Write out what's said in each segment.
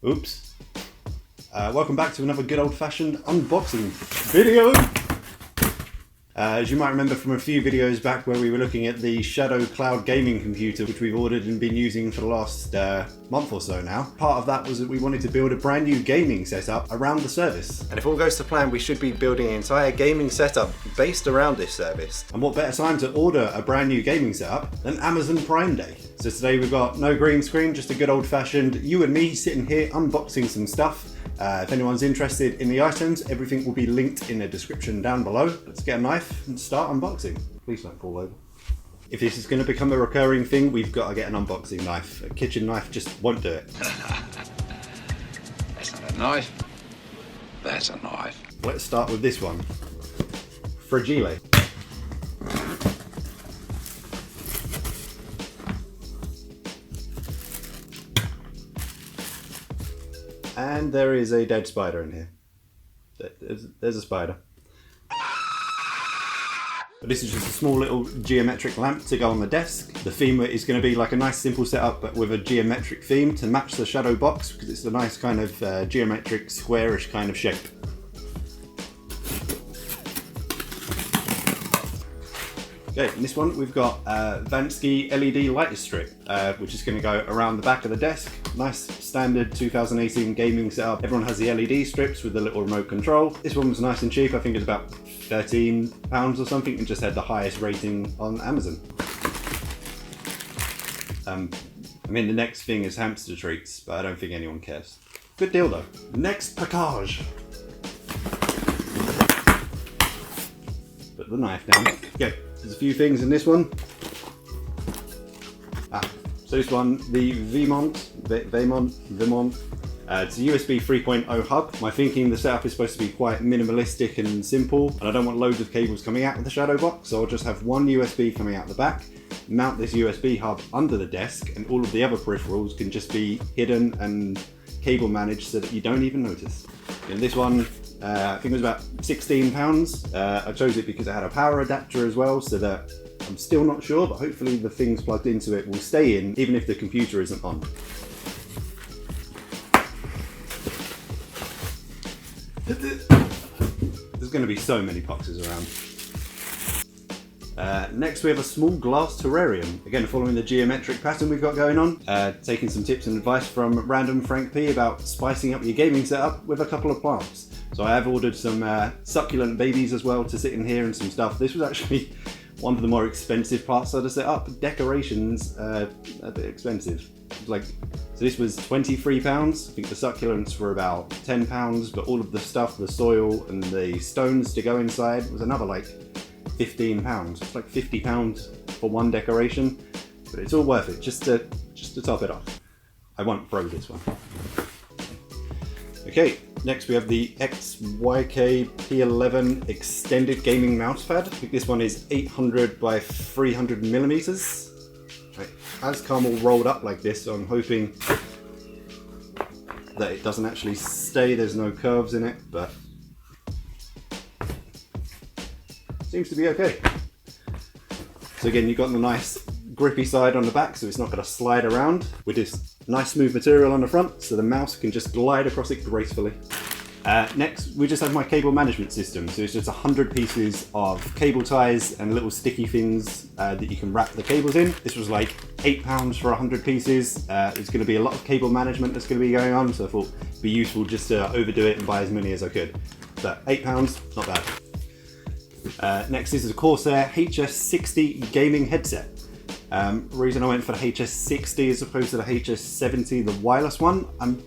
Oops. Welcome back to another good old-fashioned unboxing video. As you might remember from a few videos back where we were looking at the Shadow Cloud gaming computer, which we've ordered and been using for the last month or so now. Part of that was that we wanted to build a brand new gaming setup around the service. And if all goes to plan, we should be building an entire gaming setup based around this service. And what better time to order a brand new gaming setup than Amazon Prime Day? So today we've got no green screen, just a good old-fashioned you and me sitting here unboxing some stuff. If anyone's interested in the items, everything will be linked in the description down below. Let's get a knife and start unboxing. Please don't fall over. If this is going to become a recurring thing, we've got to get an unboxing knife. A kitchen knife just won't do it. That's not a knife. That's a knife. Let's start with this one. Fragile. And there is a dead spider in here. There's a spider. But this is just a small little geometric lamp to go on the desk. The theme is going to be like a nice simple setup but with a geometric theme to match the shadow box because it's a nice kind of geometric squarish kind of shape. Okay, in this one we've got Vansky LED light strip, which is going to go around the back of the desk. Nice standard 2018 gaming setup. Everyone has the LED strips with the little remote control. This one was nice and cheap. I think it's about £13 or something, and just had the highest rating on Amazon. I mean, the next thing is hamster treats, but I don't think anyone cares. Good deal though. Next package. Put the knife down. Okay. There's a few things in this one. So this one, the Vemont. It's a USB 3.0 hub. My thinking, the setup is supposed to be quite minimalistic and simple, and I don't want loads of cables coming out of the shadow box, so I'll just have one USB coming out the back, mount this USB hub under the desk, and all of the other peripherals can just be hidden and cable managed so that you don't even notice. And this one, I think it was about £16. I chose it because it had a power adapter as well, so that I'm still not sure, but hopefully the things plugged into it will stay in even if the computer isn't on. There's going to be so many boxes around. Next we have a small glass terrarium, again following the geometric pattern we've got going on, taking some tips and advice from random Frank P about spicing up your gaming setup with a couple of plants. So I have ordered some succulent babies as well to sit in here and some stuff. This was actually one of the more expensive parts of the setup. Decorations, a bit expensive. So this was £23. I think the succulents were about £10, but all of the stuff, the soil and the stones to go inside was another like £15. It's like £50 for one decoration, but it's all worth it just to top it off. I won't throw this one. Okay, next we have the XYK P11 extended gaming mousepad. I think this one is 800 by 300 millimeters. It has come all rolled up like this, so I'm hoping that it doesn't actually stay. There's no curves in it, but seems to be okay. So again, you've got the nice grippy side on the back, so it's not going to slide around, with this nice smooth material on the front, so the mouse can just glide across it gracefully. Next, we just have my cable management system. So it's just 100 pieces of cable ties and little sticky things that you can wrap the cables in. This was like £8 for 100 pieces. There's going to be a lot of cable management that's going to be going on, so I thought it'd be useful just to overdo it and buy as many as I could. So £8, not bad. Next is a Corsair HS60 gaming headset. Reason I went for the HS60 as opposed to the HS70, the wireless one, I'm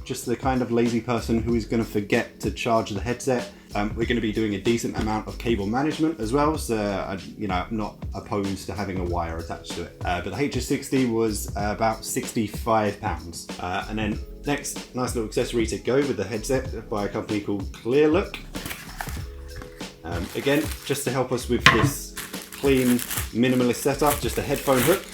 just the kind of lazy person who is going to forget to charge the headset. We're going to be doing a decent amount of cable management as well, so I'm not opposed to having a wire attached to it. But the HS60 was about £65. And then next, nice little accessory to go with the headset by a company called ClearLook. Again, just to help us with this clean minimalist setup, just a headphone hook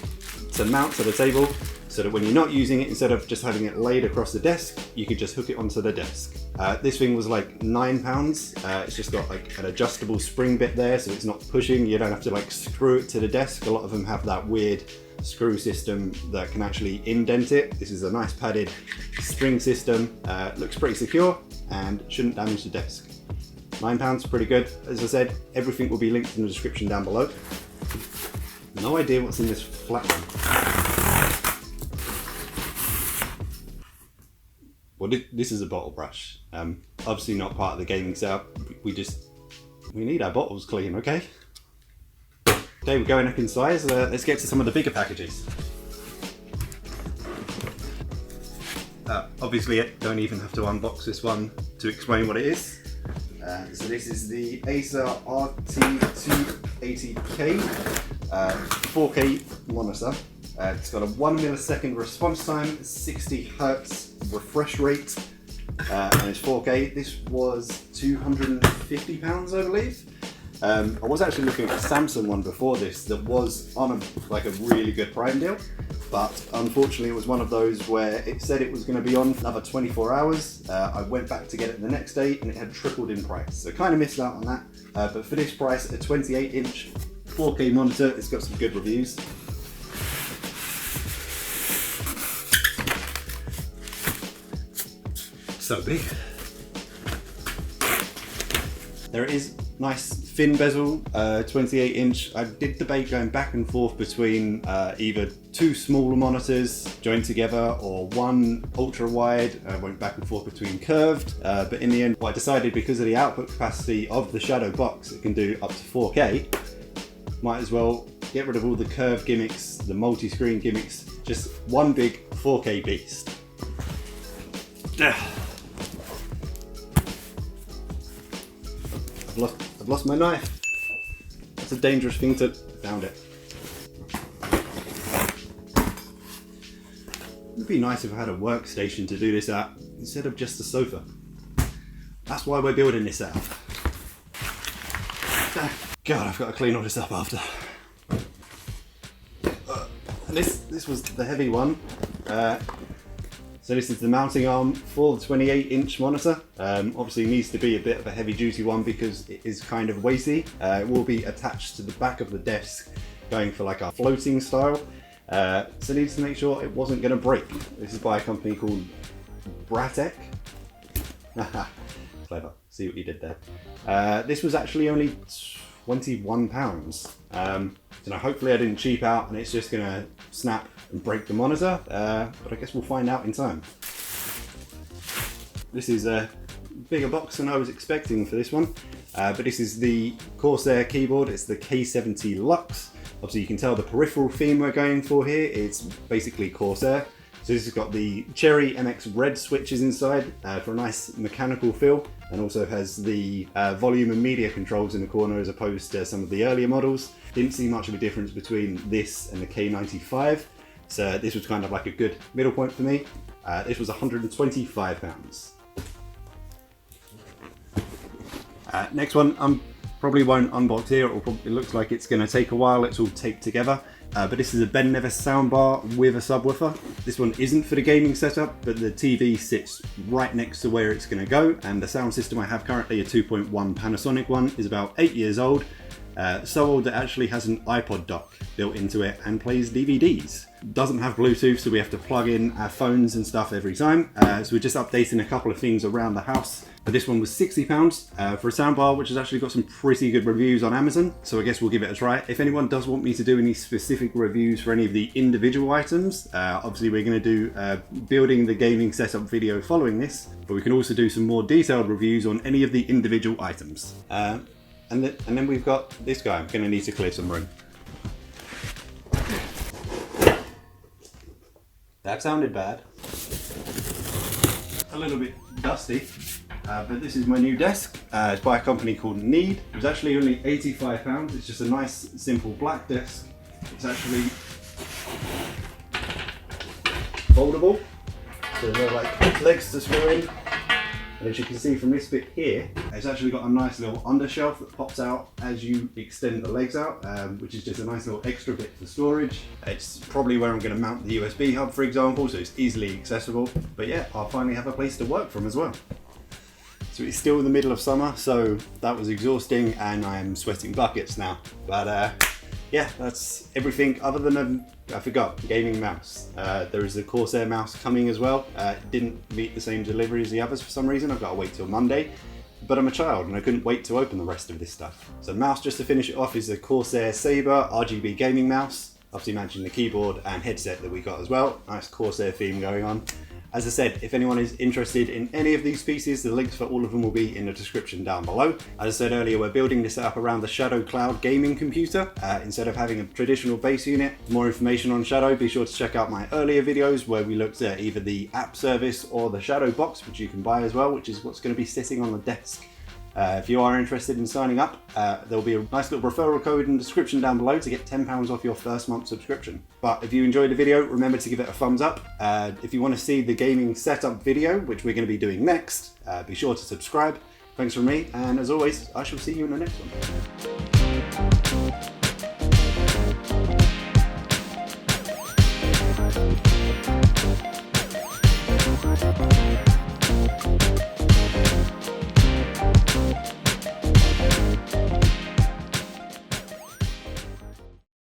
to mount to the table so that when you're not using it, instead of just having it laid across the desk, you could just hook it onto the desk. This thing was like £9. It's just got like an adjustable spring bit there, so it's not pushing. You don't have to like screw it to the desk. A lot of them have that weird screw system that can actually indent it. This is a nice padded spring system. Looks pretty secure and shouldn't damage the desk. £9, pretty good. As I said, everything will be linked in the description down below. No idea what's in this flat one. Well, this is a bottle brush. Obviously not part of the gaming setup. We need our bottles clean, okay? Okay, we're going up in size. Let's get to some of the bigger packages. Obviously, I don't even have to unbox this one to explain what it is. So this is the Acer RT280K 4K monitor. It's got a 1 millisecond response time, 60 Hz refresh rate, and it's 4K. This was £250, I believe. I was actually looking at a Samsung one before this that was on a really good Prime deal, but unfortunately it was one of those where it said it was going to be on for another 24 hours. I went back to get it the next day and it had tripled in price, so kind of missed out on that. But for this price, a 28-inch 4K monitor, it's got some good reviews. So big. There it is, nice thin bezel, 28-inch. I did debate going back and forth between either two smaller monitors joined together or one ultra wide. I went back and forth between curved, but in the end, I decided because of the output capacity of the Shadow box, it can do up to 4K. Might as well get rid of all the curved gimmicks, the multi-screen gimmicks, just one big 4K beast. I've lost my knife. That's a dangerous thing to... Found it. It would be nice if I had a workstation to do this at, instead of just a sofa. That's why we're building this out. God, I've got to clean all this up after. This was the heavy one. So this is the mounting arm for the 28-inch monitor. Obviously needs to be a bit of a heavy duty one because it is kind of weighty. It will be attached to the back of the desk, going for like a floating style. So needs to make sure it wasn't going to break. This is by a company called Bratek. Clever, see what you did there. This was actually only £21. So now hopefully I didn't cheap out and it's just going to snap and break the monitor, but I guess we'll find out in time. This is a bigger box than I was expecting for this one, but this is the Corsair keyboard. It's the K70 Lux. Obviously you can tell the peripheral theme we're going for here. It's basically Corsair. So this has got the Cherry MX Red switches inside for a nice mechanical feel, and also has the volume and media controls in the corner as opposed to some of the earlier models. Didn't see much of a difference between this and the K95, so this was kind of like a good middle point for me. This was £125. Next one, probably won't unbox here. It looks like it's going to take a while. It's all taped together. But this is a Ben Nevis soundbar with a subwoofer. This one isn't for the gaming setup, but the TV sits right next to where it's going to go. And the sound system I have currently, a 2.1 Panasonic one, is about 8 years old. So old that it actually has an iPod dock built into it and plays DVDs. Doesn't have Bluetooth, so we have to plug in our phones and stuff every time. So we're just updating a couple of things around the house. But this one was £60 for a soundbar, which has actually got some pretty good reviews on Amazon. So I guess we'll give it a try. If anyone does want me to do any specific reviews for any of the individual items, obviously we're going to do building the gaming setup video following this, but we can also do some more detailed reviews on any of the individual items. And then we've got this guy. I'm going to need to clear some room. That sounded bad. A little bit dusty. But this is my new desk. It's by a company called Need. It was actually only £85. It's just a nice, simple black desk. It's actually foldable, so there's no like legs to screw in. And as you can see from this bit here, it's actually got a nice little undershelf that pops out as you extend the legs out, which is just a nice little extra bit for storage. It's probably where I'm going to mount the USB hub, for example, so it's easily accessible. But yeah, I'll finally have a place to work from as well. So it's still the middle of summer, so that was exhausting and I'm sweating buckets now. But yeah, that's everything other than I forgot, gaming mouse. There is a Corsair mouse coming as well. It didn't meet the same delivery as the others for some reason. I've got to wait till Monday. But I'm a child and I couldn't wait to open the rest of this stuff. So the mouse, just to finish it off, is the Corsair Sabre RGB gaming mouse. Obviously matching the keyboard and headset that we got as well. Nice Corsair theme going on. As I said, if anyone is interested in any of these pieces, the links for all of them will be in the description down below. As I said earlier, we're building this up around the Shadow Cloud gaming computer instead of having a traditional base unit. For more information on Shadow, be sure to check out my earlier videos where we looked at either the app service or the Shadow box, which you can buy as well, which is what's going to be sitting on the desk. If you are interested in signing up, there'll be a nice little referral code in the description down below to get £10 off your first month subscription. But if you enjoyed the video, remember to give it a thumbs up. If you want to see the gaming setup video, which we're going to be doing next, be sure to subscribe. Thanks from me, and as always, I shall see you in the next one.